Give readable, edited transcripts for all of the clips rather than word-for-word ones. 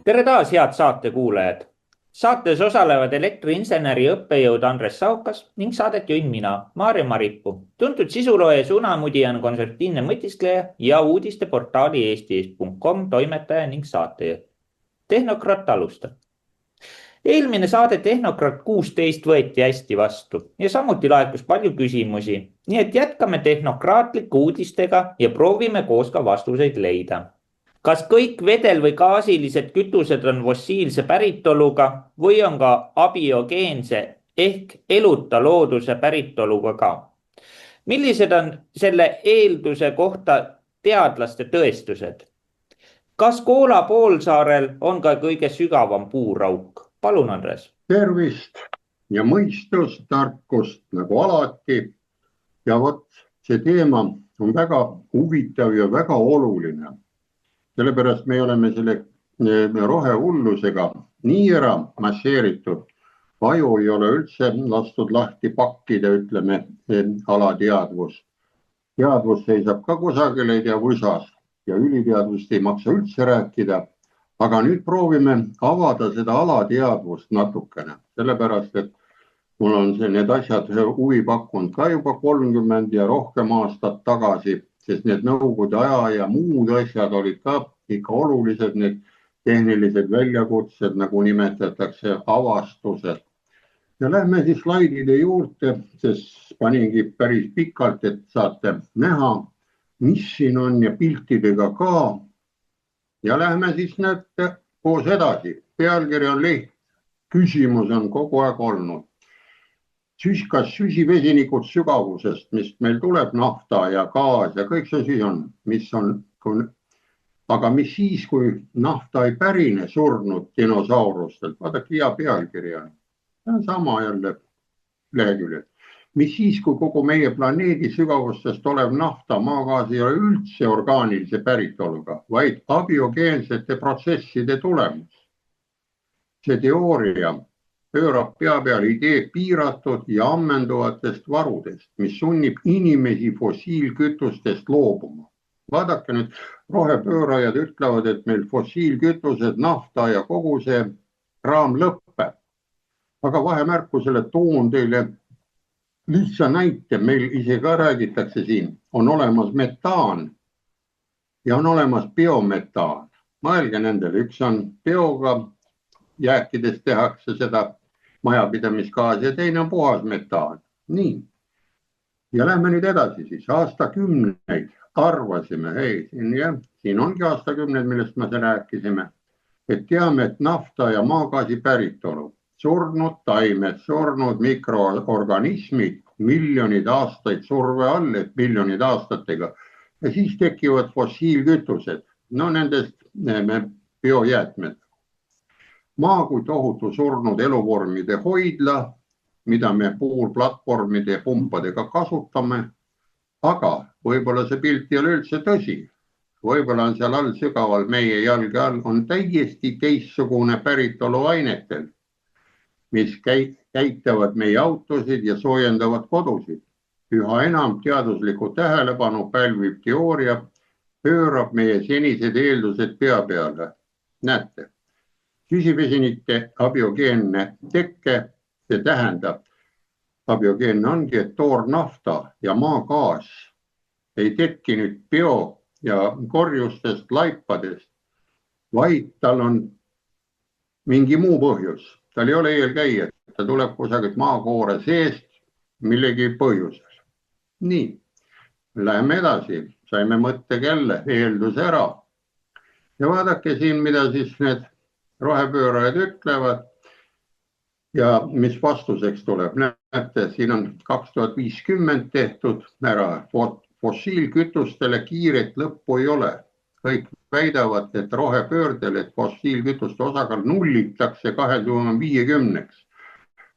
Tere taas, head saatekuulajad! Saates osalevad elektriinseneri õppejõud Andres Saukas ning saadet juhin mina, Maarja Maripuu. Tuntud sisulooja ja sõnamudija on konservatiivne mõtiskleja ja uudisteportaali eesti.com toimetaja ning saatejuht. Tehnokrat alustab. Eelmine saade Tehnokrat 16 võeti hästi vastu ja samuti laekus palju küsimusi. Nii et jätkame tehnokraatlike uudistega ja proovime koos ka vastuseid leida. Kas kõik vedel- või gaasilised kütused on fossiilse päritoluga või on ka abiogeense ehk eluta looduse päritoluga ka? Millised on selle eelduse kohta teadlaste tõestused? Kas Koola poolsaarel on ka kõige sügavam puurauk? Palun, Andres. Tervist ja mõistust, tarkust nagu alati. Ja vot see teema on väga huvitav ja väga oluline. Sellepärast me oleme selle rohehullusega nii ära masseeritud. Aju ei ole üldse lastud lahti pakkida, ütleme, alateadvus. Teadvus seisab ka kusagil ei tea võsas ja üliteadvust ei maksa üldse rääkida. Aga nüüd proovime avada seda alateadvust natukene. Sellepärast, et mul on need asjad huvi pakkunud ka juba 30 ja rohkem aastat tagasi, sest need nõukogude aja ja muud asjad olid ka ikka olulised, need tehnilised väljakutsed, nagu nimetatakse, avastused. Ja lähme siis slaidide juurde, sest paningi päris pikalt, et saate näha, mis siin on ja piltidega ka. Ja lähme siis näete koos edasi. Pealkiri on liht. Küsimus on kogu aeg olnud. Kas süsivesinikud sügavusest, mis meil tuleb nafta ja gaas ja kõik see siis on, mis on, aga mis siis, kui nafta ei pärine surnud dinosaurustelt, vaadake hea pealkiri on. See on sama jälle leheküljed. Mis siis, kui kogu meie planeedi sügavustest olev nafta, maagaas ei ole üldse orgaanilise päritoluga, vaid abiogeensete protsesside tulemus. See teooria pöörab pea peale idee piiratud ja ammenduvatest varudest, mis sunnib inimesi fossiilkütustest loobuma. Vaadake nüüd, rohepöörajad ütlevad, et meil fossiilkütused, nafta ja kogu see raam lõppeb. Aga vahemärkusele toon teile lihtsa näite, meil ise ka räägitakse siin, on olemas metaan ja on olemas biometaan. Mõelge nendele, üks on bioga, jääkidest tehakse seda majapidamisgaasi ja teine on puhas metaan. Nii. Ja lähme nüüd edasi siis. Aastakümneid arvasime, siin ongi aastakümneid, millest me rääkisime, et teame, et nafta ja maagaasi päritolu, surnud taimed, surnud mikroorganismid, miljonid aastaid surve all, et miljonid aastatega. Ja siis tekivad fossiilkütused, no nendest biojäätmed. Maa kui tohutu surnud eluvormide hoidla, mida me puurplatvormide ja pumpadega kasutame, aga võib-olla see pilt ei ole üldse tõsi. Võib-olla on seal all sügaval meie jalge all on täiesti teistsugune päritolu ainetel, mis käitavad meie autosid ja soojendavad kodusid. Üha enam teaduslikku tähelepanu pälviv teooria pöörab meie senised eeldused pea peale. Näete. Süsivesinike abiogeenne tekke, see tähendab, abiogeenne ongi, et toornafta ja maagaas ei tekki nüüd bio- ja korjustest, laipadest, vaid tal on mingi muu põhjus. Tal ei ole eelkäija, ta tuleb kusagilt maakoore seest millegi põhjusel. Nii, läheme edasi, saime mõttekelle, eelduse ära. Ja vaadake siin, mida siis need rohepöörajad ütlevad ja mis vastuseks tuleb. Näete, siin on 2050 tehtud ära. Fossiilkütustele kiiret lõppu ei ole. Kõik väidavad, et rohepöördel, et fossiilkütuste osakaal nullitakse 2050-ks.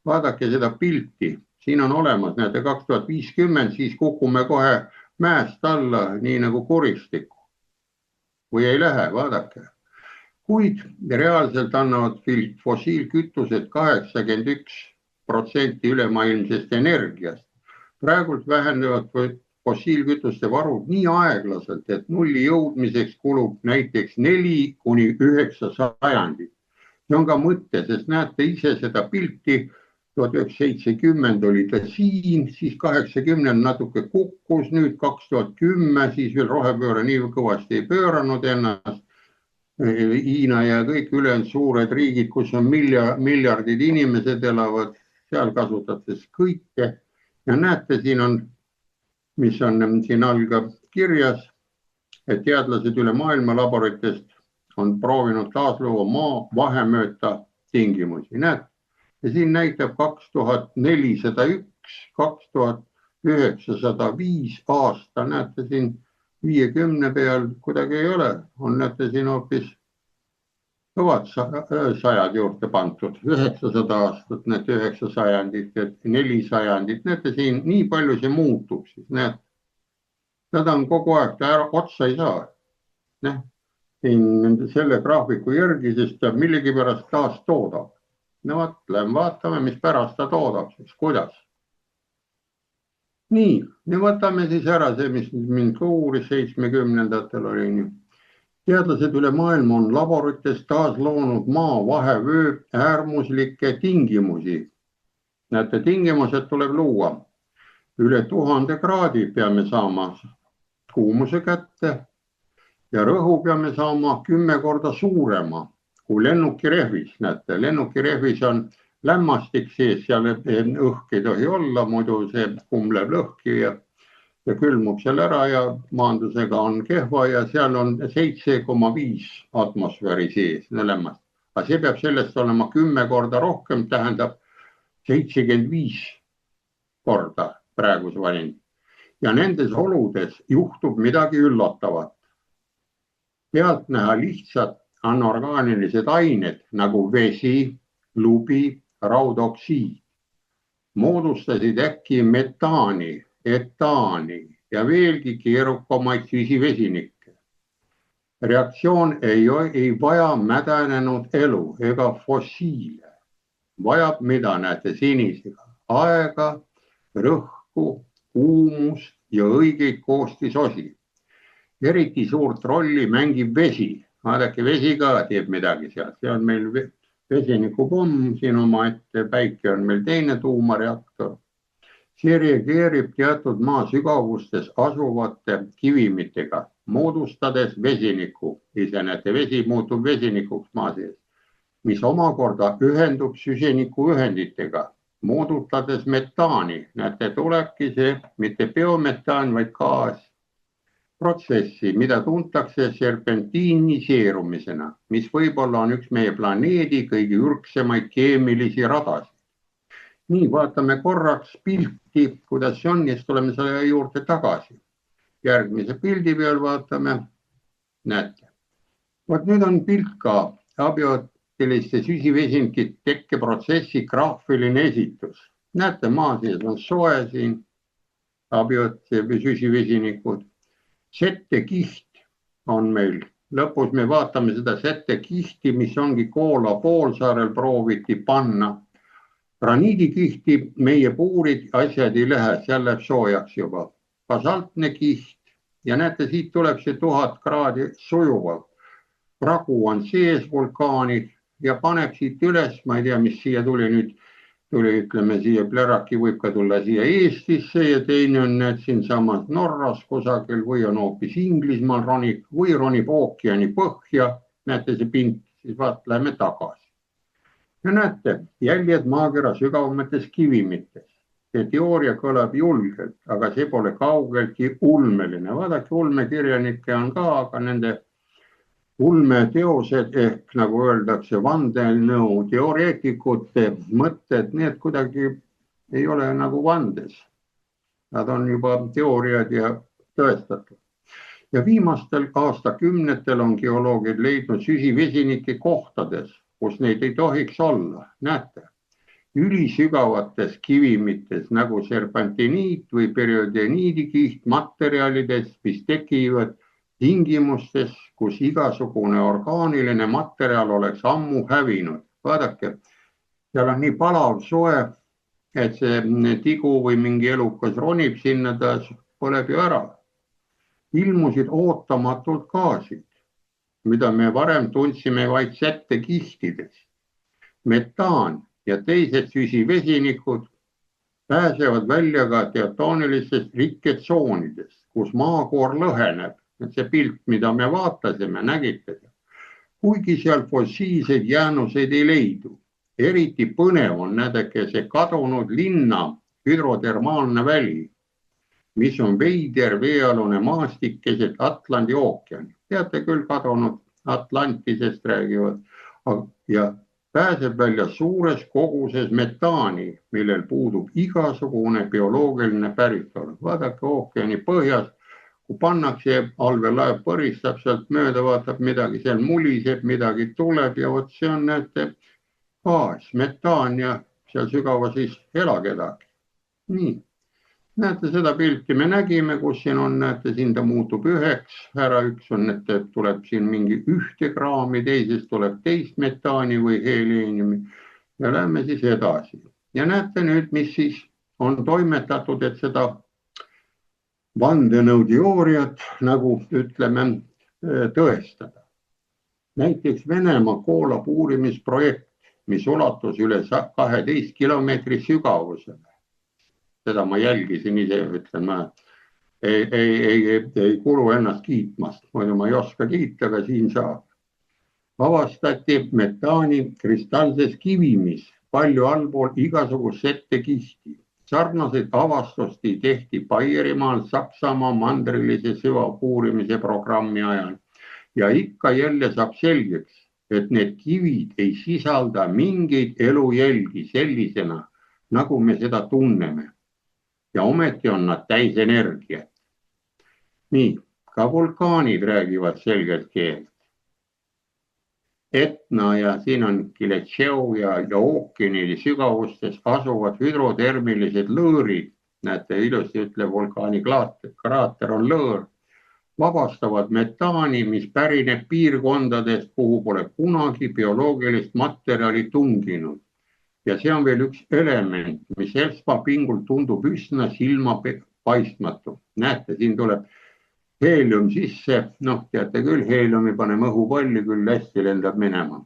vaadake seda pilti, siin on olemas, näete 2050, siis kukume kohe mäest alla, nii nagu kuristikku. Või ei lähe, vaadake. Kuid reaalselt annavad fossiilkütused 81% ülemaailmsest energiast. Praegult vähendavad fossiilkütuste varud nii aeglaselt, et nulli jõudmiseks kulub näiteks 4–9 sajandit. See on ka mõte, sest näete ise seda pilti, 1970 oli ta siin, siis 80 natuke kukkus, nüüd 2010, siis veel rohepööre nii kõvasti ei pööranud ennast. Hiina ja kõik ülejäänud suured riigid, kus on miljardid inimesed elavad, seal kasutates kõike. Ja näete, siin on, mis on siin alga kirjas, et teadlased üle maailma laboritest on proovinud taasluua maa vahemööta tingimusi. Näete, ja siin näitab 2401, 2905 aasta, näete siin 50 peal kuidagi ei ole, on näete siin hoopis kõvad sajad juurde pandud, 900 aastat, näete 9 sajandit, 4 sajandit, näete siin nii palju see muutub, siis näete, nad on kogu aeg, ta otsa ei saa, siin selle graafiku järgi, sest ta millegipärast taas toodab. No lähen vaatame, mis pärast ta toodab, siis kuidas. Nii, me võtame siis ära see, mis mind uuris 70-ndatel oli nii. Teadlased üle maailma on laborites taas loonud maa vahevöö äärmuslikke tingimusi. Näete, tingimused tuleb luua. Üle 1000 kraadi peame saama kuumuse kätte ja rõhu peame saama 10 korda suurema kui lennukirehvis. Näete, lennukirehvis on lämmastik sees, seal õhk ei tohi olla, muidu see kumleb lõhki ja külmub seal ära ja maandusega on kehva ja seal on 7,5 atmosfääri sees lämmast. Aga see peab sellest olema 10 korda rohkem, tähendab 75 korda praeguse variant. Ja nendes oludes juhtub midagi üllatavat. Pealtnäha lihtsalt anorgaanilised ained nagu vesi, lubi, raudoksiid moodustasid äkki metaani, etaani ja veelgi keerukamaid süsivesinikke. Reaktsioon ei vaja mädanenud elu ega fossiile. Vajab mida näete sinisega? Aega, rõhku, kuumust ja õigeid koostisosi. Eriti suurt rolli mängib vesi. Vaadake, vesi ka teeb midagi seal. See on meil vesinikupomm, siin omaette päike on meil teine tuumareaktor. See reageerib teatud maa sügavustes asuvate kivimitega, moodustades vesiniku. Ise näete, vesi muutub vesinikuks maa sees, mis omakorda ühendub süsinikuühenditega, moodustades metaani. Näete, tulebki see mitte biometaan, vaid gaas. Protsessi, mida tuntakse serpentiiniseerumisena, mis võib-olla on üks meie planeedi kõige ürgsemaid keemilisi radasid. Nii, vaatame korraks pilti, kuidas see on, ja siis tuleme selle juurde tagasi. Järgmise pildi peal vaatame, näete. Vaat nüüd on pilt ka abiootiliste süsivesinike tekkeprotsessi graafiline esitus. Näete, maa sees on soe siin, abiootiliste süsivesinikud. Settekiht on meil. Lõpus me vaatame seda settekihti, mis ongi Koola poolsaarel prooviti panna. Graniidikihti meie puurid asjad ei lähe, seal läheb soojaks juba. Basaltne kiht ja näete, siit tuleb see 1000 kraadi sujuvalt. Pragu on sees vulkaanid ja paneb siit üles, ma ei tea, mis siia tuli nüüd. Tuli, ütleme, siia Pleraki võib ka tulla siia Eestisse ja teine on need siin samas Norras kusagil või on hoopis Inglismaal ronib või ronib ookeani põhja. Näete see pind, siis läheme tagasi. Ja näete, jäljed maakera sügavamates kivimites. See teooria kõlab julgelt, aga see pole kaugeltki ulmeline. Vaadake, ulmekirjanikke on ka, aga nende ulmeteosed ehk nagu öeldakse vandenõu teoreetikute mõtted, need kuidagi ei ole nagu vandes. Nad on juba teooriad ja tõestatud. Ja viimastel aastakümnetel on geoloogid leidnud süsivesinike kohtades, kus neid ei tohiks olla. Näete, ülisügavates kivimites nagu serpentiniit või periodeniidikiht materjalides, mis tekivad tingimustes, kus igasugune orgaaniline materjal oleks ammu hävinud. Vaadake, seal on nii palav soe, et see tigu või mingi elukas ronib sinna, ta põleb ju ära. Ilmusid ootamatult gaasid, mida me varem tundsime vaid sättekihtides. Metaan ja teised süsivesinikud pääsevad välja ka teotoonilistest rikketsoonidest, kus maakoor lõheneb. See pilt, mida me vaatasime, nägite. Kuigi seal fossiilseid jäänuseid ei leidu. Eriti põnev on nädeke see kadunud linna hüdrotermaalne väli, mis on veider veealune maastik keset Atlandi ookeani. Teate küll, kadunud Atlantisest räägivad ja pääseb välja suures koguses metaani, millel puudub igasugune bioloogiline päritolu. Vaadake ookeani põhjas, kui pannakse allveelaev põristab sealt mööda, vaatab midagi, seal muliseb, midagi tuleb ja vot see on näete gaas, metaan ja seal sügava siis ela kedagi. Nii, näete seda pilti me nägime, kus siin on, näete, siin ta muutub üheks, ära üks on, et tuleb siin mingi 1 graami, teisest tuleb teist metaani või heliiniumi ja lähme siis edasi. Ja näete nüüd, mis siis on toimetatud, et seda vandenõuteooriat nagu ütleme tõestada. Näiteks Venemaa Koola puurimisprojekt, mis ulatus üle 12 kilomeetri sügavusele. Seda ma jälgisin ise, ütlen ma, ei kulu ennast kiitmast, muidu ma ei oska kiita, aga siin saab. Avastati metaani kristallses kivimis, palju allpool igasugust settekihti. Sarnaseid avastusti tehti Baierimaal Saksamaa mandrilise süvapuurimise programmi ajal. Ja ikka jälle saab selgeks, et need kivid ei sisalda mingeid elujälgi sellisena, nagu me seda tunneme. Ja ometi on nad täis energiat. Nii, ka vulkaanid räägivad selgelt keelt. Etna ja siin on Kiletšeu ja ookeani sügavustes asuvad hüdrotermilised lõõrid, näete ilusti ütleb vulkaani kraater on lõõr, vabastavad metaani, mis pärineb piirkondadest, kuhu pole kunagi bioloogilist materjali tunginud. Ja see on veel üks element, mis esmapingul tundub üsna silma paistmatu. Näete, siin tuleb heelium sisse, teate küll, heeliumi paneme õhupalli, küll hästi lendab minema.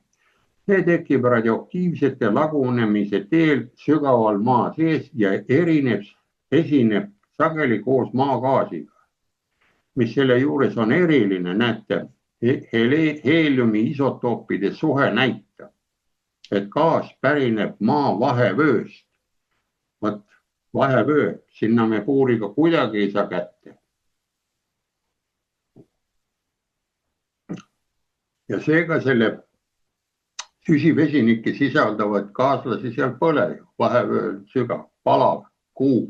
See tekib radioaktiivsete lagunemise teel sügaval maa sees ja esineb sageli koos maagaasiga. Mis selle juures on eriline, näete, heeliumi isotoopide suhe näitab, et gaas pärineb maa vahevööst. Võt, vahevöö, sinna me puuriga kuidagi ei saa kätte. Ja seega selle süsivesinikke sisaldavad gaaslasi seal põle, vahevööl sügav, palav, kuu.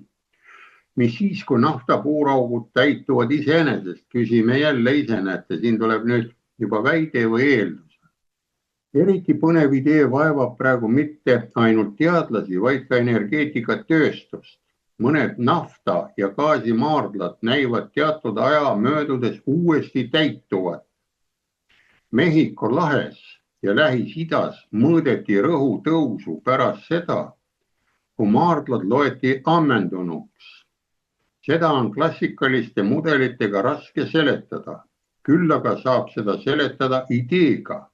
Mis siis, kui naftapuuraugud täituvad iseenesest, küsime jälle ise, näete, siin tuleb nüüd juba väide või eeldus. Eriti põnev idee vaevab praegu mitte ainult teadlasi, vaid ka energeetikatööstust. Mõned nafta- ja gaasimaardlad näivad teatud aja möödudes uuesti täituvat. Mehhiko lahes ja Lähis-Idas mõõdeti rõhu tõusu pärast seda, kui maardlad loeti ammendunuks. Seda on klassikaliste mudelitega raske seletada, küll aga saab seda seletada ideega,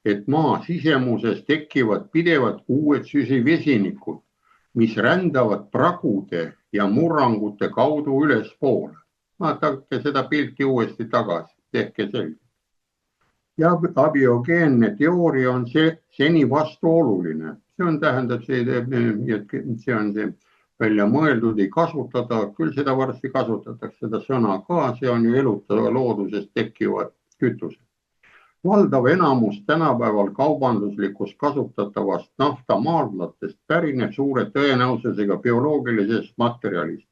et maa sisemuses tekivad pidevalt uued süsivesinikud, mis rändavad pragude ja murrangute kaudu ülespoole. Vaadake seda pilti uuesti tagasi, tehke selge. Ja abiogeenne teooria on seni vastuoluline. See on tähendab, see on see välja mõeldud, ei kasutada, küll seda varsti kasutatakse, seda sõna ka, see on ju elutava loodusest tekivad kütused. Valdav enamus tänapäeval kaubanduslikust kasutatavast naftamaardlatest pärineb suure tõenäosusega bioloogilisest materjalist.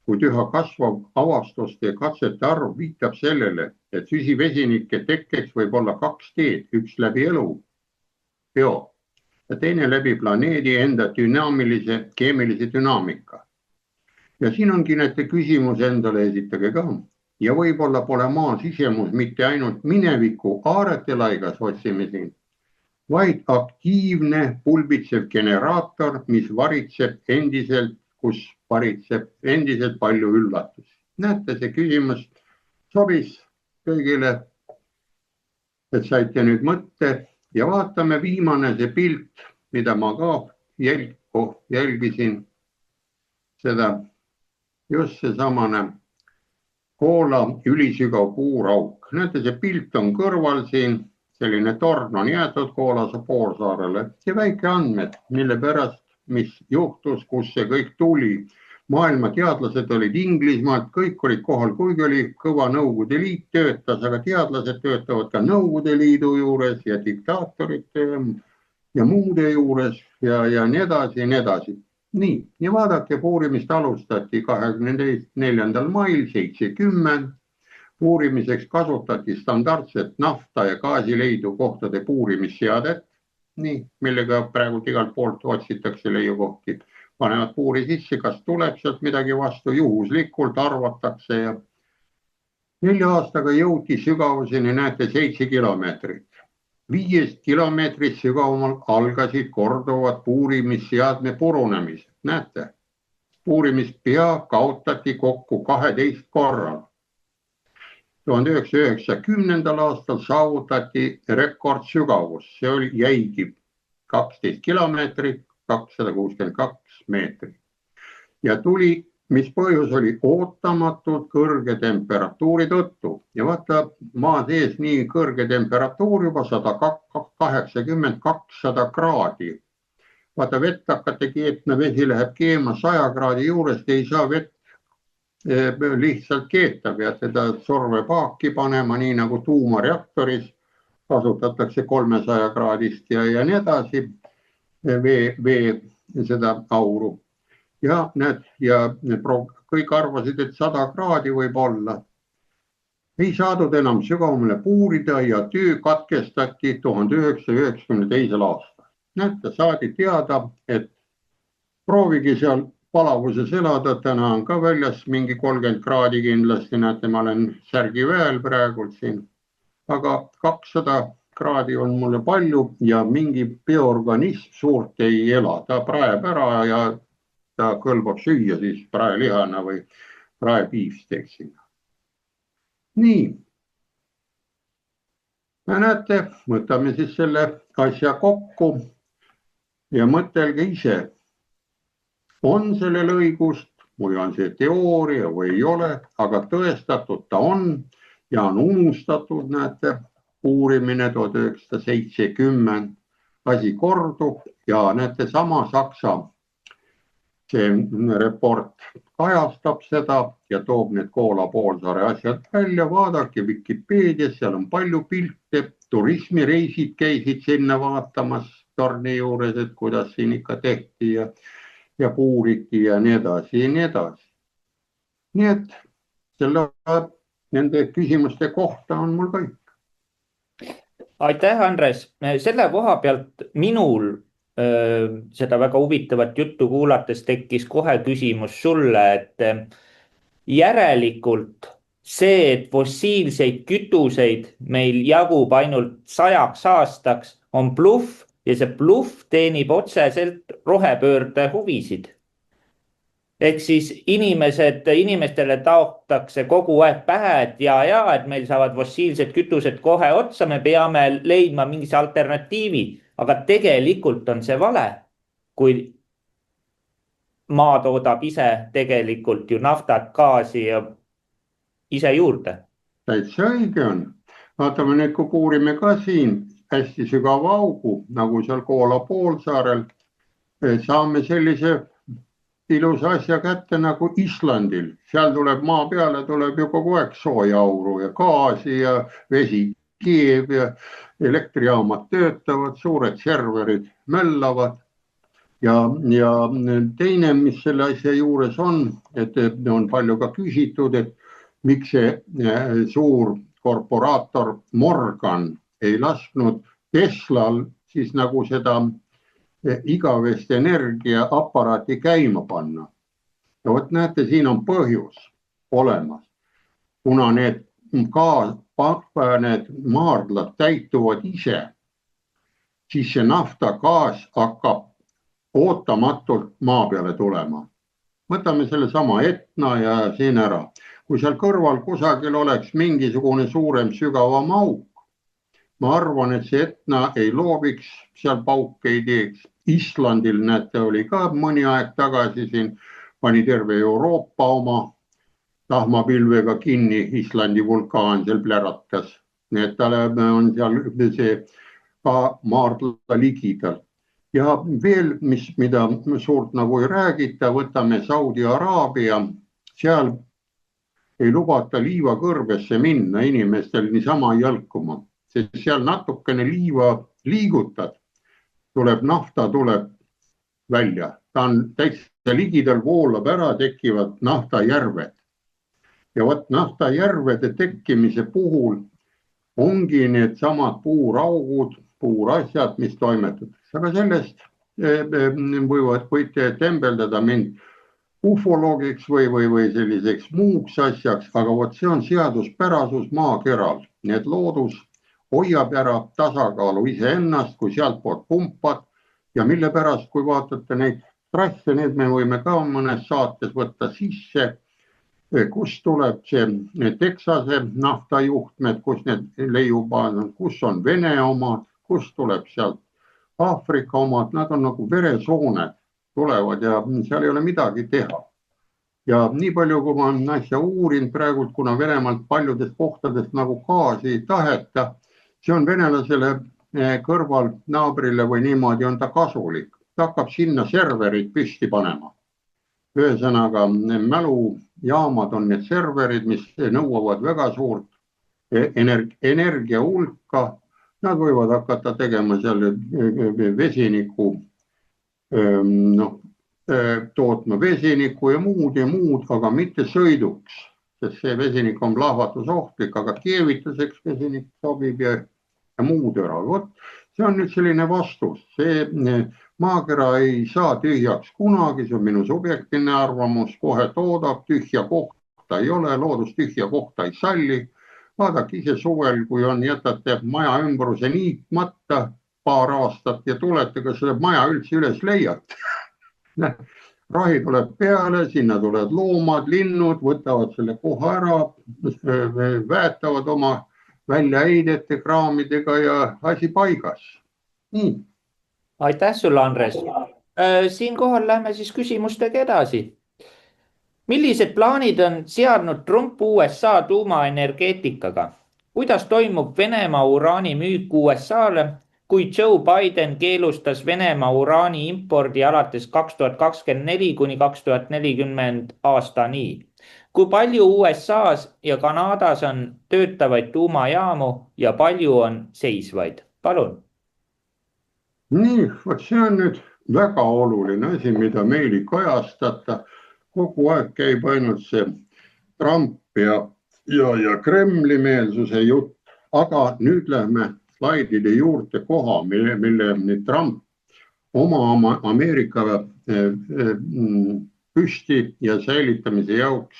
Kuid üha kasvav avastuste ja katsete arv viitab sellele, et süsivesinike tekkeks võib olla 2 teed, üks läbi elu, bio ja teine läbi planeedi enda dünaamilise keemilise dünaamika. Ja siin ongi näete küsimus endale esitage ka. Ja võib-olla pole maa sisemus mitte ainult mineviku aaretelaigas otsimisi, vaid aktiivne pulbitsev generaator, mis varitseb endiselt, kus varitseb endiselt palju üllatusi. Näete, see küsimus sobis kõigile, et saite nüüd mõtte ja vaatame viimane see pilt, mida ma ka jälgisin seda, just seesamane Koola ülisügav puurauk. Näete, see pilt on kõrval siin, selline torn on jäetud Koolase poolsaarele ja väike andmed, mille pärast, mis juhtus, kus see kõik tuli. Maailma teadlased olid Inglismaalt, kõik olid kohal, kuigi oli kõva Nõukogude Liit töötas, aga teadlased töötavad ka Nõukogude Liidu juures ja diktaatorite ja muude juures ja nii edasi ja nii edasi. Nii, ja vaadake, uurimist alustati 24. mail 70. Uurimiseks kasutati standardset nafta ja gaasileidu kohtade puurimisseadet, nii, millega praegu igalt poolt otsitakse leiukohti. Panevad puuri sisse, kas tuleb sealt midagi vastu, juhuslikult arvatakse ja 4 aastaga jõuti sügavuseni, näete, 7 kilomeetrit. 5 kilomeetrit sügavamal algasid korduvad puurimisseadme purunemised. Näete, puurimispea kaotati kokku 12 korral. 1990. aastal saavutati rekordsügavus, see oli jäigi 12 kilomeetrit, 262 meetrit. Ja tuli, mis põhjus oli ootamatult kõrge temperatuuri tõttu. Ja vaata, maa sees nii kõrge temperatuur juba 180-200 kraadi. Vaata, vett hakkate keetma, vesi läheb keema 100 kraadi juurest, ei saa vett lihtsalt keeta, pead seda sorvepaaki panema, nii nagu tuumareaktoris kasutatakse 300 kraadist ja nii edasi vee seda auru. Ja näed, ja kõik arvasid, et 100 kraadi võib olla. Ei saadud enam sügavamale puurida ja töö katkestati 1992. aastal. Näete, saadi teada, et proovigi seal palavuses elada, täna on ka väljas mingi 30 kraadi kindlasti, näete, ma olen särgiväel praegult siin, aga 200 kraadi on mulle palju ja mingi bioorganism suurt ei ela, ta praeb ära ja ta kõlbab süüa siis praelihana või praepiifsteksina. Nii. Ja näete, võtame siis selle asja kokku ja mõtelge ise. On sellel õigust või on see teooria või ei ole, aga tõestatud ta on ja on unustatud, näete, uurimine 1970, asi kordub ja näete, sama Saksa see report kajastab seda ja toob need Koola poolsaare asjad välja, vaadake Wikipeedias, seal on palju pilte, turismireisid käisid sinna vaatamas torni juures, et kuidas siin ikka tehti ja puuriti ja nii edasi ja nii edasi. Nii et nende küsimuste kohta on mul kõik. Aitäh, Andres. Selle koha pealt minul seda väga huvitavat juttu kuulates tekkis kohe küsimus sulle, et järelikult see, et fossiilseid kütuseid meil jagub ainult 100 aastaks, on bluff ja see bluff teenib otseselt rohepöörde huvisid. Ehk siis inimestele taotakse kogu aeg pähe, et et meil saavad fossiilsed kütused kohe otsa, me peame leidma mingise alternatiivi, aga tegelikult on see vale, kui maa toodab ise tegelikult ju naftat, gaasi ja ise juurde. Täitsa õige on. Vaatame nüüd, kui puurime ka siin hästi sügava augu, nagu seal Koola poolsaarel, saame sellise ilusa asja kätte nagu Islandil. Seal tuleb maa peale, tuleb ju kogu aeg sooja auru ja gaasi ja vesi keeb ja elektrijaamad töötavad, suured serverid möllavad. Ja teine, mis selle asja juures on, et on palju ka küsitud, et miks see suur korporaator Morgan ei lasknud Teslal siis nagu seda igavest energiaaparaati käima panna. Ja vot näete, siin on põhjus olemas, kuna need maardlad täituvad ise, siis see naftagaas hakkab ootamatult maa peale tulema. Võtame selle sama Etna ja siin ära. Kui seal kõrval kusagil oleks mingisugune suurem sügavam auk, ma arvan, et see Etna ei loobiks, seal pauke ei teeks. Islandil, näete, oli ka mõni aeg tagasi siin, pani terve Euroopa oma tahmapilvega kinni, Islandi vulkaan seal pläratas. Nii et tal on seal see ka maardla ligidal. Ja veel, mida suurt nagu ei räägita, võtame Saudi Araabia, seal ei lubata liivakõrbesse minna inimestel niisama jälkuma, sest seal natukene liiva liigutad, nafta tuleb välja. Ta on täitsa ligidal, voolab ära, tekivad naftajärved. Ja vot naftajärvede tekkimise puhul ongi need samad puuraugud, puurasjad, mis toimetatakse. Aga sellest võite tembeldada mind ufoloogiks või selliseks muuks asjaks, aga vot see on seaduspärasus maakeral. Need loodus hoiab ära tasakaalu iseennast, kui sealt poolt pumpad ja mille pärast, kui vaatate neid trasse, need me võime ka mõnes saates võtta sisse, kus tuleb see Texase naftajuhtmed, kus need leiubaad on, kus on Vene omad, kus tuleb sealt Aafrika omad, nad on nagu veresooned tulevad ja seal ei ole midagi teha. Ja nii palju, kui ma asja uurin praegu, kuna Venemaalt paljudest kohtadest nagu gaasi ei taheta, see on venelasele kõrval naabrile või niimoodi on ta kasulik. Ta hakkab sinna serverid püsti panema. Ühesõnaga, mälujaamad on need serverid, mis nõuavad väga suurt energia hulka. Nad võivad hakata tegema seal vesiniku, tootma vesiniku ja muud, aga mitte sõiduks, sest see vesinik on plahvatusohtlik, aga keevituseks vesinik sobib ja muud ära. Vot, see on nüüd selline vastus. See maakera ei saa tühjaks kunagi, see on minu subjektiivne arvamus, kohe toodab, tühja kohta ei ole, loodus tühja kohta ei salli. Vaadake ise suvel, kui jätate maja ümbruse niitmata paar aastat ja tulete, kas selle maja üldse üles leiate. Rahi tuleb peale, sinna tulevad loomad, linnud, võtavad selle koha ära, väetavad oma väljaheidete kraamidega ja asi paigas. Nii. Aitäh sulle, Andres. Siinkohal lähme siis küsimustega edasi. Millised plaanid on seadnud Trump USA tuumaenergeetikaga? Kuidas toimub Venemaa uraani müük USA-le, kui Joe Biden keelustas Venemaa uraani impordi alates 2024 kuni 2040 aastani? Kui palju USAs ja Kanadas on töötavaid tuumajaamu ja palju on seisvaid? Palun. Nii, see on nüüd väga oluline asi, mida meil ei kajastata. Kogu aeg käib ainult see Trump ja Kremli meelsuse jutt, aga nüüd lähme slaidide juurde koha, mille Trump oma Ameerika püsti ja säilitamise jaoks,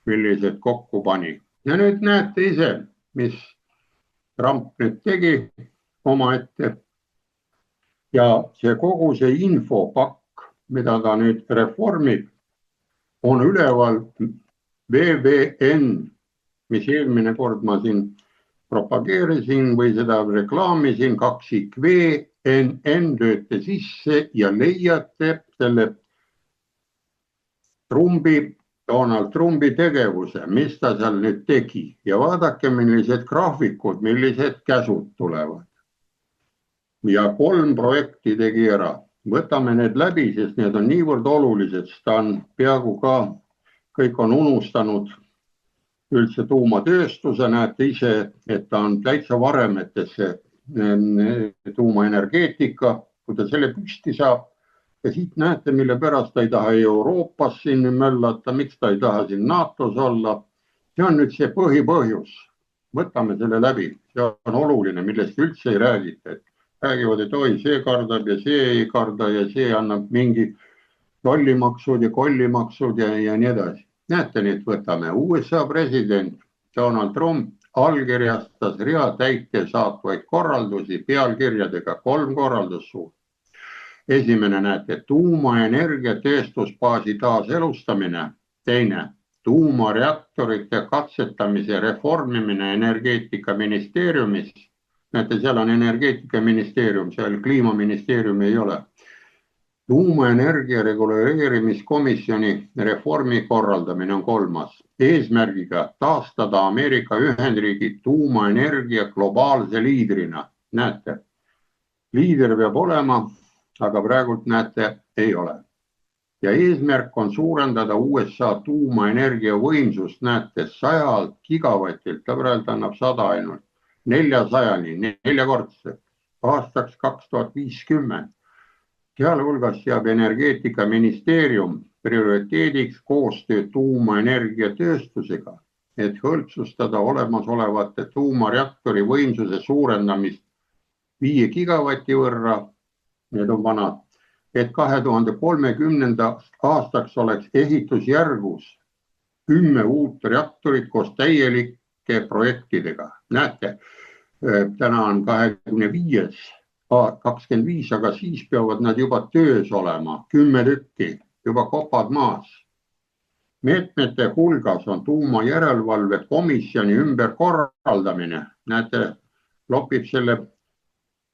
millised kokku pani. Ja nüüd näete ise, mis Trump nüüd tegi oma ette. Ja see kogu see infopakk, mida ta nüüd reformib, on üleval VVN, mis eelmine kord ma siin propageerisin või seda reklaamisin, 2VNN lööte sisse ja leiate selle Donald Trumpi tegevuse, mis ta seal nüüd tegi ja vaadake, millised graafikud, millised käsud tulevad. Ja 3 projekti tegi ära. Võtame need läbi, sest need on niivõrd olulised, sest ta on peaaegu ka, kõik on unustanud üldse tuumatööstuse, näete ise, et ta on täitsa varemetesse tuumaenergeetika, kui ta selle püsti saab. Ja siit näete, mille pärast ta ei taha Euroopas siin möllata, miks ta ei taha siin NATOs olla. See on nüüd see põhjus. Võtame selle läbi, see on oluline, millest üldse ei räägita. räägivad, et oi, see kardab ja see ei karda ja see annab mingi tollimaksud ja kollimaksud ja nii edasi. Näete, nüüd võtame USA president Donald Trump allkirjastas rea täitesaatvaid korraldusi pealkirjadega 3 korraldussuurt. Esimene, näete, tuumaenergia tööstusbaasi taaselustamine. Teine, tuumareaktorite katsetamise reformimine energeetikaministeeriumis. Näete, seal on energeetikaministeerium, seal kliimaministeerium ei ole. Tuumaenergia reguleerimiskomisjoni reformi korraldamine on 3. Eesmärgiga taastada Ameerika Ühendriigid tuumaenergia globaalse liidrina. Näete, liider peab olema, aga praegult näete, ei ole. Ja eesmärk on suurendada USA tuumaenergia võimsust, näete, 100 gigavatilt, ta praegu annab 100 ainult, 400-ni, 4-kordselt, aastaks 2050. Sealhulgas seab energeetikaministeerium prioriteediks koostöö tuumaenergiatööstusega, et hõlpsustada olemasolevate tuumareaktori võimsuse suurendamist 5 gigavati võrra, need on vanad, et 2030. aastaks oleks ehitusjärgus 10 uut reaktorit koos täielike projektidega. Näete, täna on 25, aga siis peavad nad juba töös olema, 10 tükki, juba kopad maas. Meetmete hulgas on tuumajärelevalve komisjoni ümberkorraldamine. Näete, lopib selle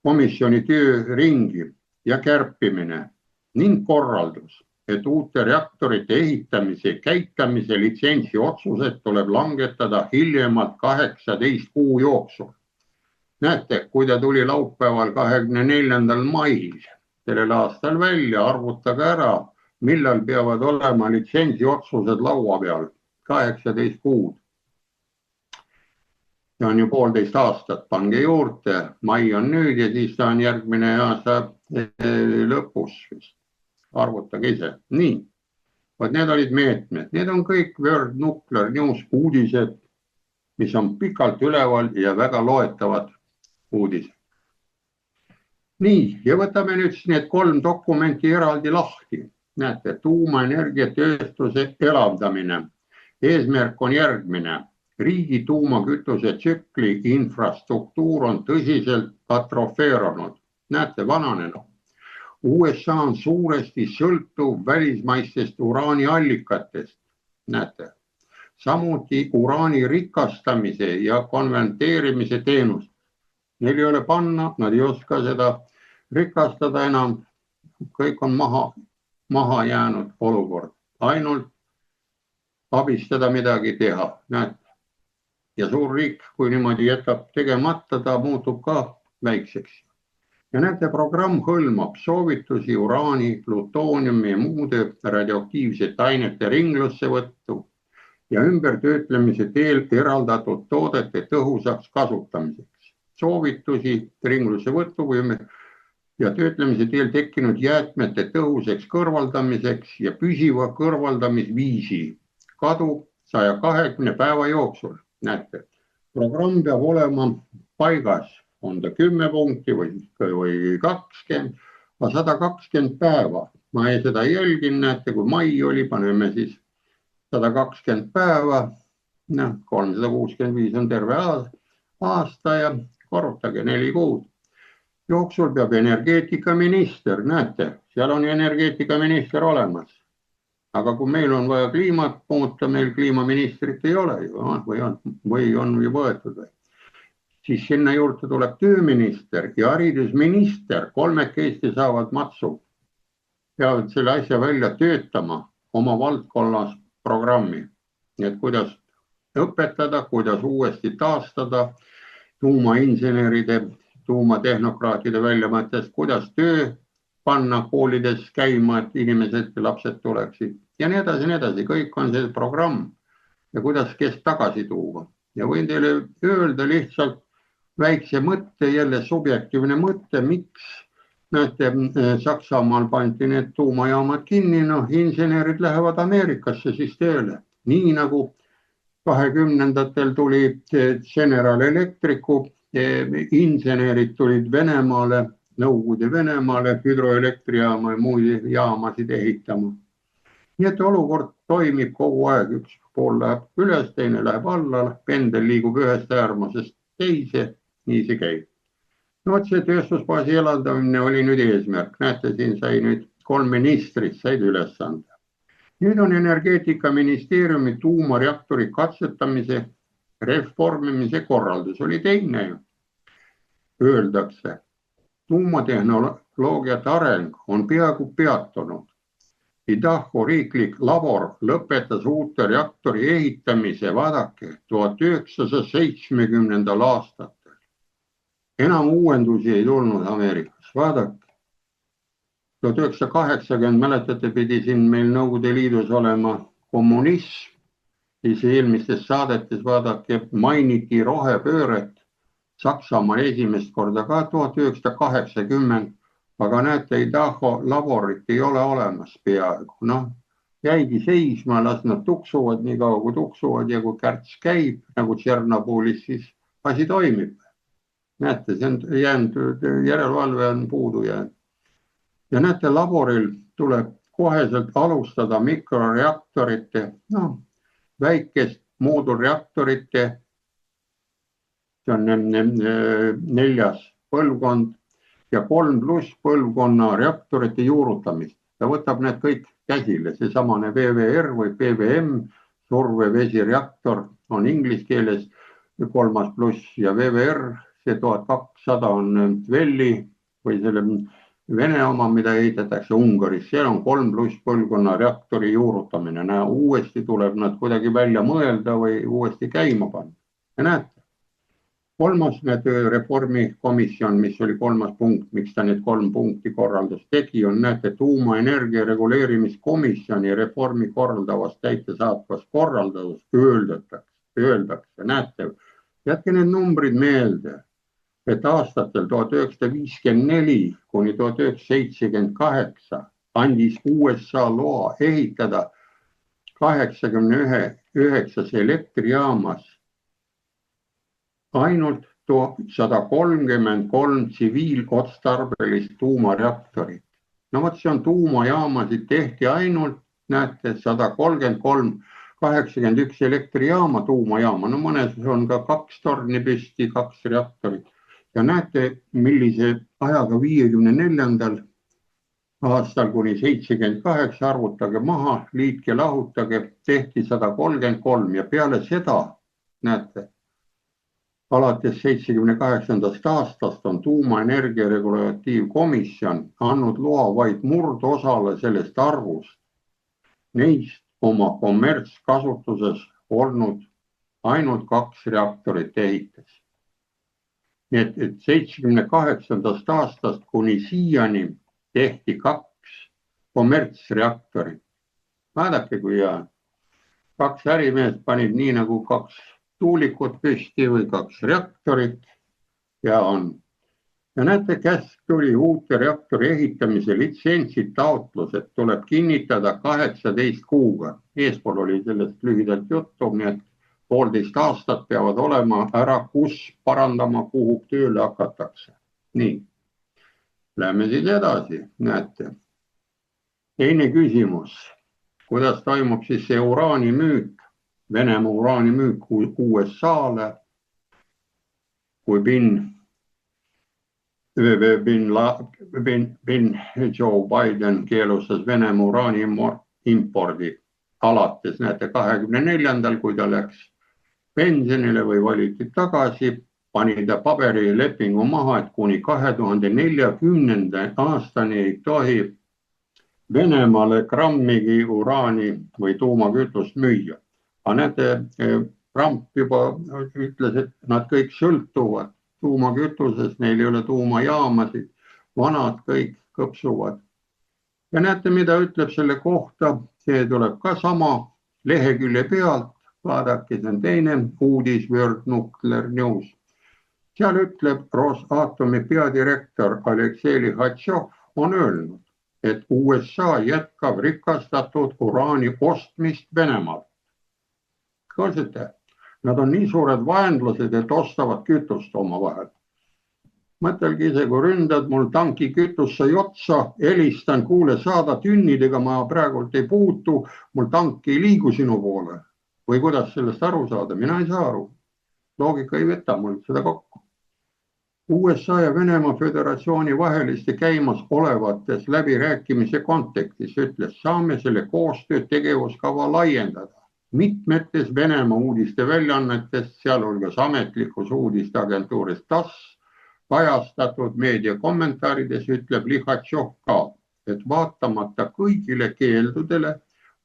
komisjoni töö ringi ja kärpimine ning korraldus, et uute reaktorite ehitamise ja käitamise litsentsi otsused tuleb langetada hiljemalt 18 kuu jooksul. Näete, kui ta tuli laupäeval 24. mail sellel aastal välja, arvutage ära, millal peavad olema litsentsi otsused laua peal, 18 kuud. See on ju 1,5 aastat, pange juurde, mai on nüüd ja siis ta on järgmine aasta lõpus vist. Arvutage ise. Nii, need olid meetmed, need on kõik World Nuclear News uudised, mis on pikalt üleval ja väga loetavad uudised. Nii, ja võtame nüüd need 3 dokumenti eraldi lahti. Näete, tuumaenergiatööstuse elavdamine. Eesmärk on järgmine. Riigi tuumakütuse tsükli infrastruktuur on tõsiselt atrofeerunud. Näete, vananenud. USA on suuresti sõltuv välismaistest uraaniallikatest. Näete, samuti uraani rikastamise ja konverteerimise teenust. Neil ei ole panna, nad ei oska seda rikastada enam. Kõik on maha jäänud olukord. Ainult abistada midagi teha. Näete. Ja suur riik, kui niimoodi jätab tegemata, ta muutub ka väikseks. Ja näete, programm hõlmab soovitusi uraani, plutooniumi ja muude radioaktiivsete ainete ringlusse võttu ja ümbertöötlemise teel eraldatud toodete tõhusaks kasutamiseks. Soovitusi ringlusse võttu ja töötlemise teel tekkinud jäätmete tõhusaks kõrvaldamiseks ja püsiva kõrvaldamisviisi kadu 120 päeva jooksul. Näete, programm peab olema paigas, on ta 10 punkti või 20, aga 120 päeva. Ma seda jälgin, näete, kui mai oli, paneme siis 120 päeva, 365 on terve aasta ja korrutage 4 kuud. Jooksul peab energeetikaminister, näete, seal on energeetikaminister olemas. Aga kui meil on vaja kliimat muuta, meil kliimaministrit ei ole ju, või on ju võetud. Siis sinna juurde tuleb tööminister ja haridusminister, 3 saavad matsu. Peavad selle asja välja töötama oma valdkonnas programmi. Nii et kuidas õpetada, kuidas uuesti taastada tuumainseneride, tuumatehnokraatide väljamõttest, kuidas töö panna koolides käima, et inimesed ja lapsed tuleksid. Ja nii edasi, kõik on see programm ja kuidas kes tagasi tuua. Ja võin teile öelda lihtsalt väikse mõtte, jälle subjektiivne mõtte, miks näete, Saksamaal pandi need tuumajaamad kinni, insenerid lähevad Ameerikasse siis tööle. Nii nagu 20-ndatel tuli General Electricu, insenerid tulid Venemaale Nõukogude Venemaale hüdroelektrijaama ja muid jaamasid ehitama. Nii et olukord toimib kogu aeg, üks pool läheb üles, teine läheb alla, pendel liigub ühest äärmusest teise, nii see käib. No see tööstusbaasi elavdamine oli nüüd eesmärk. Näete, siin sai nüüd 3 ministrit said ülesande. Nüüd on energeetikaministeeriumi tuumareaktori katsetamise reformimise korraldus oli teine. Öeldakse, tuumatehnoloogiate areng on peaaegu peatunud. Idaho riiklik labor lõpetas uute reaktori ehitamise, vaadake, 1970. aastatel. Enam uuendusi ei tulnud Ameerikas, vaadake. 1980, mäletate, pidi siin meil Nõukogude Liidus olema kommunism. Siis eelmistes saadetes, vaadake, mainiti rohepööret. Saksamaa esimest korda ka 1980. Aga näete, Idaho laborit ei ole olemas peaaegu. Jäigi seisma, las nad tuksuvad nii kaua kui tuksuvad ja kui kärts käib, nagu Tšernobõlis, siis asi toimib. Näete, see on jäänud, järelevalve on puudu jäänud. Ja näete, laboril tuleb koheselt alustada mikroreaktorite, väikest moodulreaktorite, see on 4. põlvkond, ja 3+ põlvkonna reaktorite juurutamist. Ta võtab need kõik käsile, see samane VVR või PVM, survevesireaktor on inglise keeles 3+ ja VVR, see 1200 on Velli või selle Vene oma, mida ehitatakse Ungaris, seal on 3+ põlvkonna reaktori juurutamine. Uuesti tuleb nad kuidagi välja mõelda või uuesti käima panna. Ja näete. 3. reformikomisjon, mis oli 3. punkt, miks ta need 3 punkti korraldus tegi, on näete tuumaenergia reguleerimiskomisjoni reformi korraldavas täitesaatvas korraldavas öeldakse, näete, jätke need numbrid meelde, et aastatel 1954 kuni 1978 andis USA loa ehitada 89 elektrijaamas ainult 133 tsiviilotstarbelist tuumareaktorit. No vot, see on tuumajaamasid tehti ainult, näete, 133, 81 elektrijaama tuumajaama. No mõnes on ka 2 torni püsti, 2 reaktorit. Ja näete, millise ajaga 54. aastal kuni 78 arvutage maha, liitke, lahutage, tehti 133 ja peale seda, näete, alates 78. aastast on tuumaenergia regulatiivkomisjon andnud loa vaid murdosale sellest arvust. Neist oma kommertskasutuses olnud ainult 2 reaktorit ehitas. Nii et 78. aastast kuni siiani tehti 2 kommertsreaktorit. Vaadake, kui hea. 2 ärimeest panid nii nagu 2 tuulikut püsti või 2 reaktorit ja on. Ja näete, käsk tuli uute reaktori ehitamise litsentsi taotlused tuleb kinnitada 18 kuuga. Eespool oli sellest lühidalt juttu, nii et 1,5 aastat peavad olema ära, kus parandama, kuhu tööle hakatakse. Nii, lähme siis edasi, näete. Teine küsimus, kuidas toimub siis see uraani müük, Venemaa uraani müük USA-le, kui Joe Biden keelustas Venemaa uraani impordi alates, näete, 24. kui ta läks pensionile või valiti tagasi, pani ta paberilepingu maha, et kuni 2040. aastani ei tohi Venemaale grammigi uraani või tuumakütust müüa. Aga näete, Trump juba ütles, et nad kõik sõltuvad tuumakütusest, neil ei ole tuumajaamasid, vanad kõik kõpsuvad. Ja näete, mida ütleb selle kohta, see tuleb ka sama lehekülje pealt, vaadake, see on teine uudis, World Nuclear News. Seal ütleb Rosatomi peadirektor Aleksei Lihatšov on öelnud, et USA jätkab rikastatud uraani ostmist Venemaalt. Kuulsite, nad on nii suured vaenlased, et ostavad kütust oma vahel. mõtelge ise, kui ründad, mul tanki kütus sai otsa, helistan, kuule, saada tünnidega, ma praegult ei puutu, mul tank ei liigu sinu poole. Või kuidas sellest aru saada? Mina ei saa aru. Loogika ei võta mul seda kokku. USA ja Venemaa Föderatsiooni vaheliste käimas olevates läbirääkimise kontekstis ütles, saame selle koostöö tegevuskava laiendada. Mitmetes Venemaa uudiste väljaannetes, sealhulgas ametlikus uudisteagentuuris TASS, kajastatud meedia kommentaarides ütleb Lihatšov ka, et vaatamata kõigile keeldudele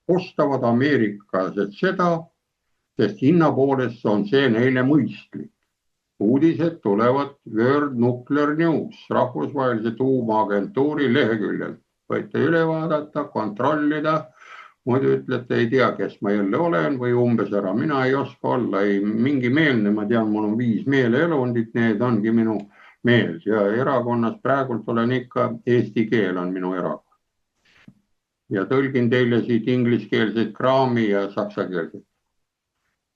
ostavad ameeriklased seda, sest hinna poolest on see neile mõistlik. Uudised tulevad World Nuclear News rahvusvahelise tuumaagentuuri leheküljelt. Võite üle vaadata, kontrollida, muidu ütlete, ei tea, kes ma jälle olen või umbes ära. Mina ei oska olla, ei mingi meelne, ma tean, mul on 5 meeleelundit, need ongi minu meels ja erakonnas praegult olen ikka, eesti keel on minu erakond. Ja tõlgin teile siit ingliskeelseid kraami ja saksakeelseid.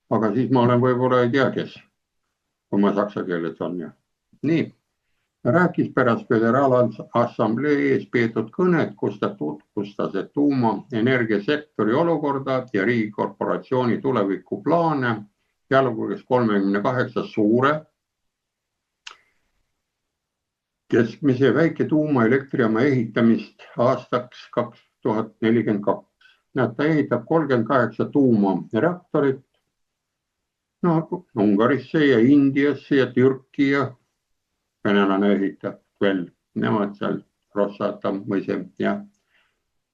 Aga siis ma olen võib-olla ei tea, kes. Kui ma saksa keeles on ja. Nii, rääkis pärast Föderaalassamblee ees peetud kõnet, kus ta tutvustas, et tuumaenergiasektori olukorda ja riigikorporatsiooni tulevikuplaane, sealhulgas 38 suure keskmise väike tuumaelektrijaama ehitamist aastaks 2042. Näed, ta ehitab 38 tuumareaktorit. No, Ungarisse ja Indiasse ja Türki ja venelane ehitab veel, nemad seal Rosatom või see, jah.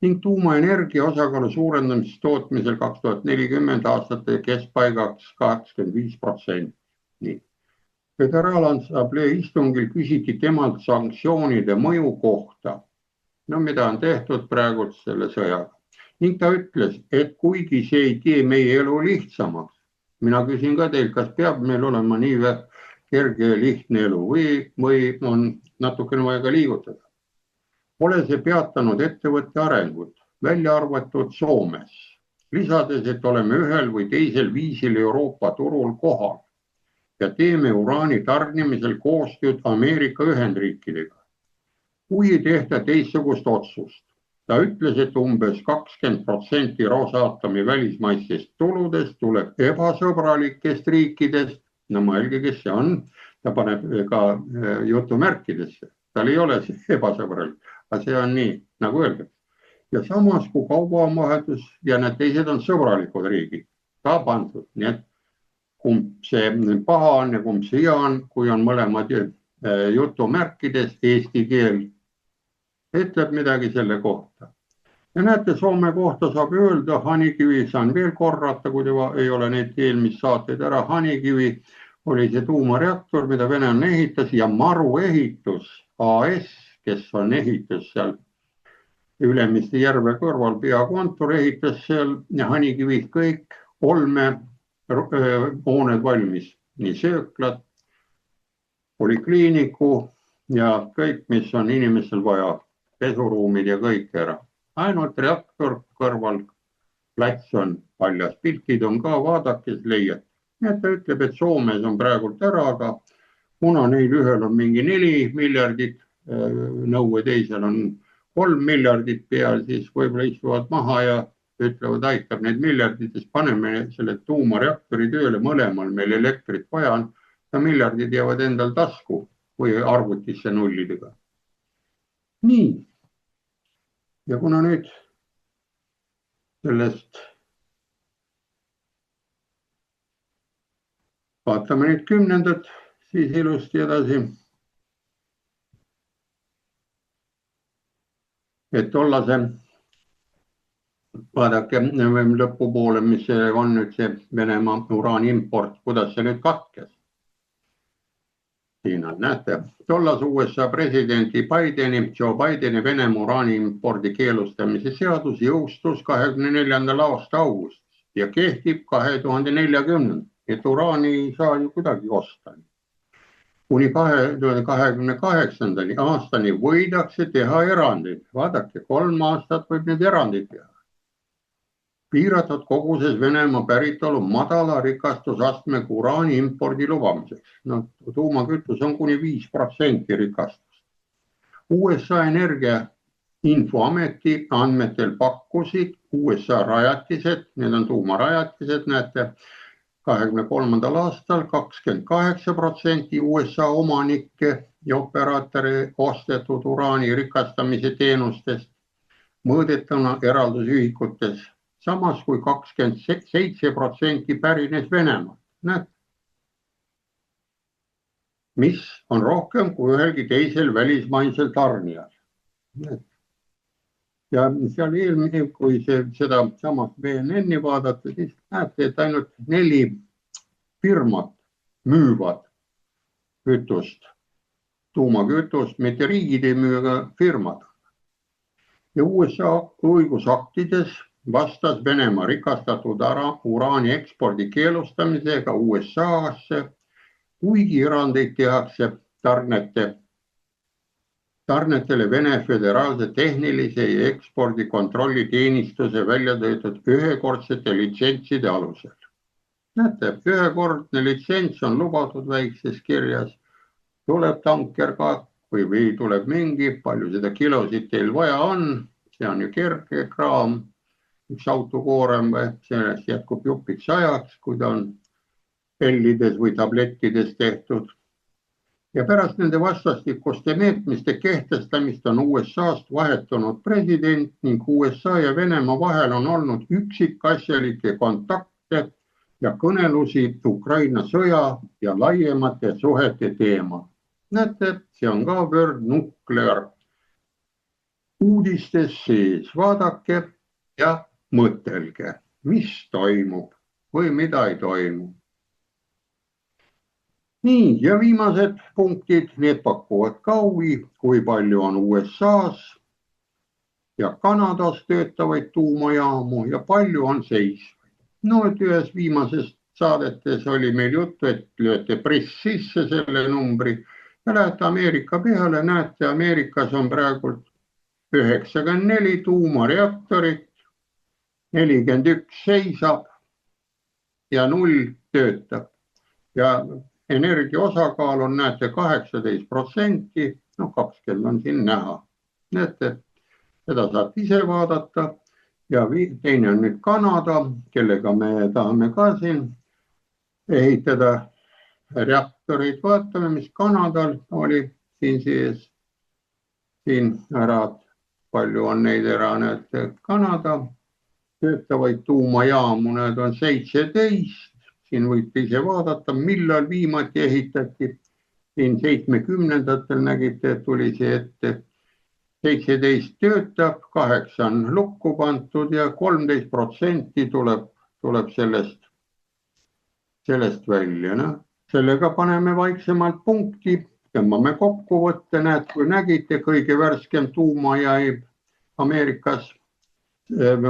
Ning tuumaenergia osakaalu suurendamist tootmisel 2040 aastate keskpaigaks 25%. Nii. Föderaalassamblee istungil küsiti temalt sanktsioonide mõju kohta, no mida on tehtud praegu selle sõjaga. Ning ta ütles, et kuigi see ei tee meie elu lihtsamaks, mina küsin ka teilt, kas peab meil olema nii kerge ja lihtne elu või on natukene vaja ka liigutada. Pole see peatanud ettevõtte arengut, välja arvatud Soomes, lisades, et oleme ühel või teisel viisil Euroopa turul kohal ja teeme uraani tarnimisel koostööd Ameerika Ühendriikidega. Kui ei tehta teistsugust otsust. Ta ütles, et umbes 20% Rosatomi välismaistest tuludest tuleb ebasõbralikest riikidest. No mõelge, kes see on. Ta paneb ka jutumärkidesse. Tal ei ole see ebasõbralik, aga see on nii, nagu öeldakse. Ja samas, kui kaubavahetus ja need teised on sõbralikud riigid, ka pandud. Nii et kumb see paha on ja kumb see hea on, kui on mõlemad jutumärkides eesti keel. Ütleb midagi selle kohta. Ja näete, Soome kohta saab öelda, Hanikivi saan veel korrata, kui ei ole neid eelmist saateid ära. Hanikivi oli see tuumareaktor, mida Venemaa ehitas ja Maru ehitus AS, kes on ehitus seal Ülemiste järve kõrval peakontor, ehitas seal Hanikivi kõik 3 hooned valmis. Nii sööklad, polikliiniku ja kõik, mis on inimestel vaja. Pesuruumid ja kõik ära. Ainult reaktor kõrval, plats on paljas, piltid on ka, vaadakes leiad. Ja ta ütleb, et Soomes on praegult ära, aga kuna neil ühel on mingi 4 miljardit nõue, teisel on 3 miljardit peal, siis võib-olla istuvad maha ja ütlevad, aitab need miljardid, siis paneme selle tuumareaktori tööle mõlemal, meil elektrit vaja on, ja miljardid jäävad endal tasku või arvutisse nullidega. Nii. Ja kuna nüüd sellest vaatame nüüd 10. siis ilusti edasi. Et olla see, vaadake lõpupoole, mis on nüüd see Venemaa uraani import, kuidas see nüüd katkes. Siin on, näete, tollas USA presidendi Joe Bideni Venemaa uraani impordi keelustamise seadus jõustus 24. aasta augustis ja kehtib 2040. Et uraani ei saa ju kuidagi osta. Kuni 2028. aastani võidakse teha erandeid. Vaadake, 3 aastat võib need erandid teha. piiratud koguses Venemaa päritolu madala rikastusastmega uraani impordi lubamiseks. No, tuumakütus on kuni 5% rikastust. USA Energia Infoameti andmetel pakkusid USA rajatised, need on tuumarajatised, näete, 2023. aastal 28% USA omanike ja operaatori ostetud uraani rikastamise teenustest mõõdetuna eraldusühikutes, samas kui 27% pärines Venemaalt. Näed, mis on rohkem kui ühelgi teisel välismaisel tarnijal. Ja seal eelmine, kui seda samast BNN-i vaadata, siis näete, et ainult 4 firmat müüvad kütust, tuumakütust, mitte riigid ei müü, aga firmad. Ja USA õigusaktides vastas Venemaa rikastatud uraani ekspordi keelustamisega USA-sse, kuigi erandeid tehakse tarnetele Vene Föderaalse Tehnilise ja Ekspordikontrolli teenistuse välja töötatud ühekordsete litsentside alusel. Näete, ühekordne litsents on lubatud väikses kirjas, tuleb tanker ka või tuleb mingi, palju seda kilosid teil vaja on, see on ju kerge kraam, üks autokoorem või sellest jätkub jupiks ajaks, kui ta on pellides või tablettides tehtud. Ja pärast nende vastastikuste meetmiste kehtestamist on USA-st vahetunud president ning USA ja Venemaa vahel on olnud üksikasjalikke kontakte ja kõnelusi Ukraina sõja ja laiemate suhete teemal. Näete, see on ka World Nuclear uudistes sees. Vaadake ja mõtelge, mis toimub või mida ei toimu. Nii, ja viimased punktid, need pakuvad ka huvi, kui palju on USA-s ja Kanadas töötavaid tuumajaamu ja palju on seisvaid. No, et ühes viimasest saadetes oli meil juttu, et lööte press sisse selle numbri ja lähete Ameerika peale, näete, Ameerikas on praegult 94 tuumareaktorit, 41 seisab ja 0 töötab. Ja energia osakaal on, näete, 18%, no 20 on siin näha. Näete, seda saate ise vaadata. Ja teine on nüüd Kanada, kellega me tahame ka siin ehitada reaktorid. Vaatame, mis Kanadal oli siin sees. Siin ära, palju on neid ära, näete, Kanada töötavaid tuumajaamu, need on 17. Siin võite ise vaadata, millal viimati ehitati. Siin 70-ndatel nägite, et tuli see ette. 17 töötab, 8 on lukku pantud ja 13% tuleb sellest välja. No, sellega paneme vaiksemalt punkti, tõmbame kokkuvõtte. Näed, kui nägite, kõige värskem tuumajaib Ameerikas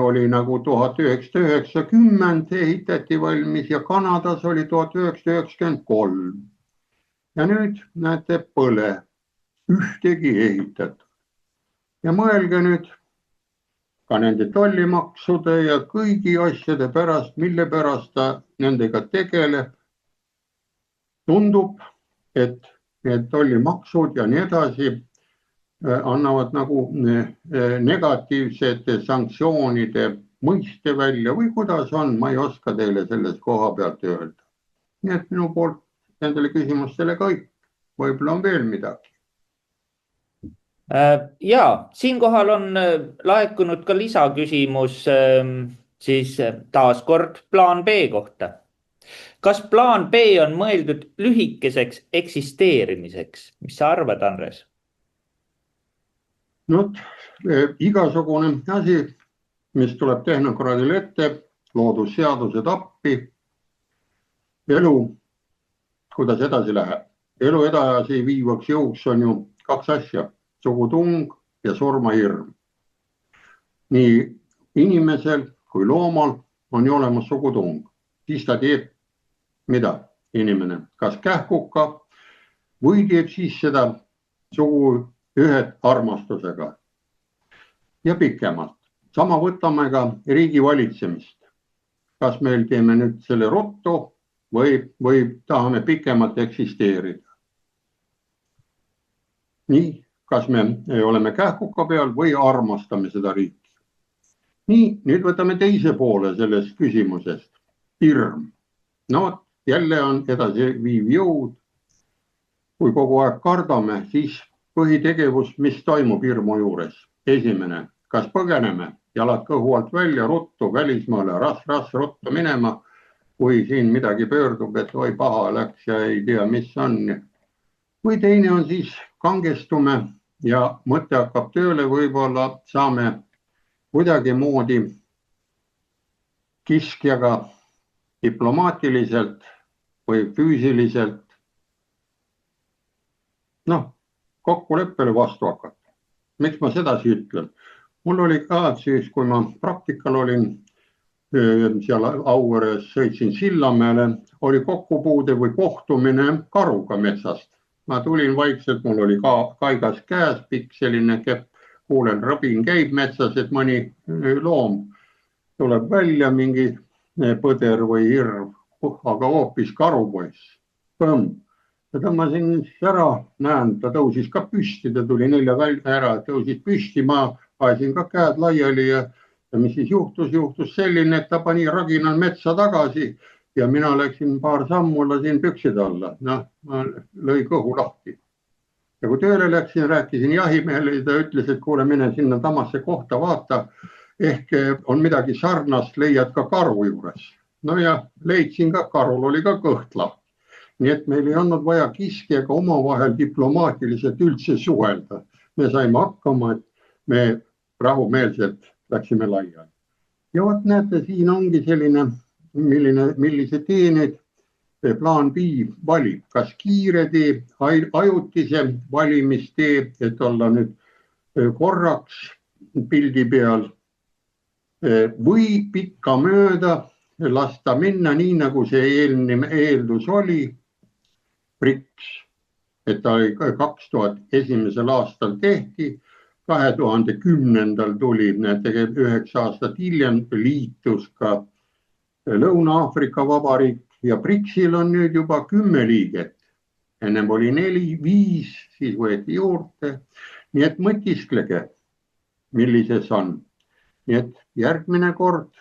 oli nagu 1990 ehitati valmis ja Kanadas oli 1993. Ja nüüd näete, põle, ühtegi ehitatud. Ja mõelge nüüd ka nende tollimaksude ja kõigi asjade pärast, mille pärast ta nendega tegeleb. Tundub, et need tollimaksud ja nii edasi annavad nagu negatiivsete sanktsioonide mõiste välja või kuidas on, ma ei oska teile selles koha pealt öelda. Nii et minu poolt nendele küsimustele kõik, võib-olla on veel midagi. Ja, siinkohal on laekunud ka lisaküsimus siis taas kord plaan B kohta. Kas plaan B on mõeldud lühikeseks eksisteerimiseks? Mis sa arvad, Andres? No, igasugune asi, mis tuleb tehnokraadil ette, loodusseadused appi, elu, kuidas edasi läheb. Elu edasi viivaks jõuks on ju 2 asja, sugutung ja surmahirm. Nii inimesel kui loomal on ju olemas sugutung. Siis ta teeb mida inimene, kas kähkuka või teeb siis seda sugu ühed armastusega ja pikemalt. sama võtame ka riigi valitsemist. Kas meil teeme nüüd selle ruttu või tahame pikemalt eksisteerida. Nii, kas me oleme kähkuka peal või armastame seda riiki. Nii, nüüd võtame teise poole sellest küsimusest. Hirm. No jälle on edasi viiv jõud. Kui kogu aeg kardame, siis põhitegevus, mis toimub hirmu juures. Esimene, kas põgeneme, jalad kõhu alt välja, ruttu välismaale, ras ruttu minema, kui siin midagi pöördub, et oi paha läks ja ei tea, mis on. Või teine on siis kangestume ja mõte hakkab tööle, võib-olla saame kuidagi moodi kiskjaga diplomaatiliselt või füüsiliselt kokkuleppele vastu hakata. Miks ma sedasi ütlen? Mul oli ka siis, kui ma praktikal olin seal Auveres, sõitsin Sillamäele, oli kokkupuude või kohtumine karuga metsast. Ma tulin vaikselt, mul oli kaigas käes, pikk selline kepp, kuulen, rabin käib metsas, et mõni loom tuleb välja, mingi põder või hirv, aga hoopis karupoiss. Ja tõmbasin ära, näen, ta tõusis ka püsti, ta tuli 4 välja ära, tõusis püsti, ma ajasin ka käed laiali ja mis siis juhtus selline, et ta pani raginal metsa tagasi ja mina läksin paar sammu, lasin püksid alla. Ma lõi kõhu lahti. Ja kui tööle läksin, rääkisin jahimehele ja ta ütles, et kuule, mine sinna tamasse kohta vaata, ehk on midagi sarnast, leiad ka karu juures. No ja leidsin ka, karul oli ka kõht lahti. Nii et meil ei olnud vaja kiskjaga omavahel diplomaatiliselt üldse suhelda. Me saime hakkama, et me rahumeelselt läksime laiali. Ja vot näete, siin ongi selline, millise tee nüüd plaan B valib. Kas kiire tee, ajutise valimistee, et olla nüüd korraks pildi peal või pikka mööda lasta minna nii, nagu see eeldus oli. BRICS, et ta 2001. aastal tehti, 2010. tuli, tegelikult 9 aastat hiljem liitus ka Lõuna-Aafrika Vabariik ja BRICSil on nüüd juba 10 liiget. Ennem oli 4, 5, siis võeti juurde. Nii et mõtisklege, millises on. Nii et järgmine kord,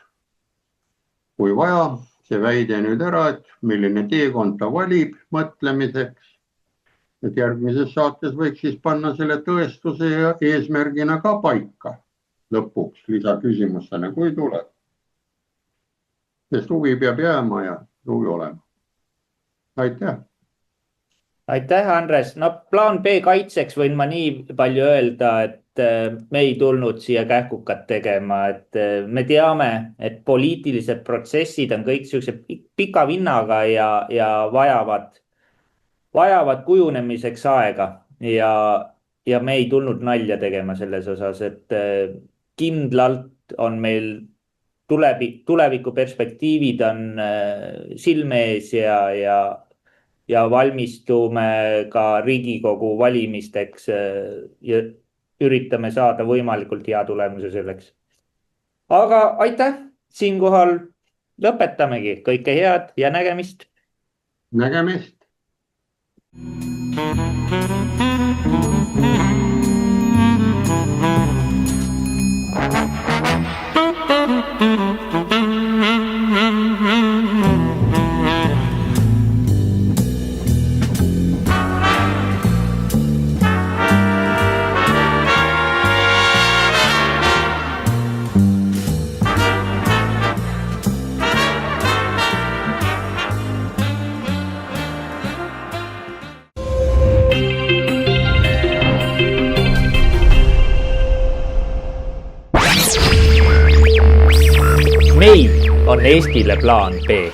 kui vaja, see väide nüüd ära, et milline teekond ta valib mõtlemiseks. Et järgmises saates võiks siis panna selle tõestuse ja eesmärgina ka paika lõpuks lisaküsimustena, kui tuleb. Sest huvi peab jääma ja huvi olema. Aitäh! Aitäh, Andres! No plaan B kaitseks võin ma nii palju öelda, et me ei tulnud siia kähkukat tegema, et me teame, et poliitilised protsessid on kõik sellised pika vinnaga ja vajavad kujunemiseks aega ja me ei tulnud nalja tegema selles osas, et kindlalt on meil tuleviku perspektiivid on silme ees ja valmistume ka Riigikogu valimisteks ja üritame saada võimalikult hea tulemuse selleks. Aga aitäh, siinkohal lõpetamegi. Kõike head ja nägemist! Nägemist! Meil on Eestile plaan B.